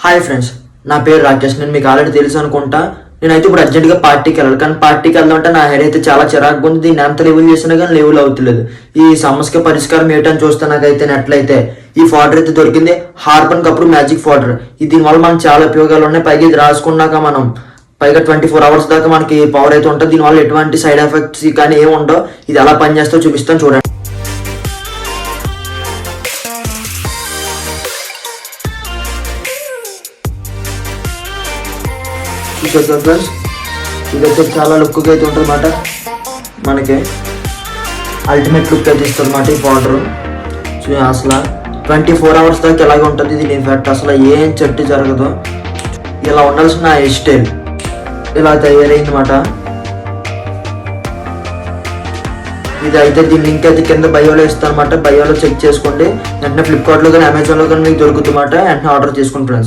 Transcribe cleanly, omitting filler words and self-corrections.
Hi friends, నా పేరు రాకేష్. నేను మీకు ఆల్రెడీ తెలుసు అనుకుంటా. నేనైతే ఇప్పుడు అర్జెంట్గా పార్టీకి వెళ్ళాలి. కానీ పార్టీకి వెళ్దామంటే నా హెడ్ అయితే చాలా చిరాకు ఉంది. దీన్ని ఎంత లెవెల్ చేసినా కానీ లెవెల్ అవుతలేదు. ఈ సమస్యకి పరిష్కారం ఏంటని చూస్తే నాకైతే నెట్లయితే ఈ ఫోటర్ అయితే దొరికింది. హార్పన్ కప్పుడు మ్యాజిక్ ఫోటర్. దీనివల్ల మనకు చాలా ఉపయోగాలు ఉన్నాయి. పైగా ఇది రాసుకున్నాక మనం పైగా 24 అవర్స్ దాకా మనకి పవర్ అయితే ఉంటుంది. దీనివల్ల ఎటువంటి సైడ్ ఎఫెక్ట్స్ కానీ ఏమి ఉండవు. ఇది ఎలా పనిచేస్తో చూపిస్తాను చూడండి. ఫ్రెండ్స్, ఇదైతే చాలా లుక్గా అయితే ఉంటుంది అన్నమాట. మనకి అల్టిమేట్ లుక్ అయితే ఇస్తుంది అన్నమాట ఈ పౌడర్. అసలు 24 అవర్స్ దాకా ఇలాగే ఉంటుంది. దీని ఇన్ఫాక్ట్ అసలు ఏం చెట్టు జరగదు. ఇలా ఉండాల్సిన హెయిర్ స్టైల్ ఇలా తయారైంది అన్నమాట. ఇది అయితే దీని లింక్ అయితే కింద బయోలో ఇస్తాను అనమాట. బయోలో చెక్ చేసుకోండి. వెంటనే ఫ్లిప్కార్ట్లో కానీ అమెజాన్లో కానీ మీకు దొరుకుతుంది అన్నమాట. వెంటనే ఆర్డర్ చేసుకోండి ఫ్రెండ్స్.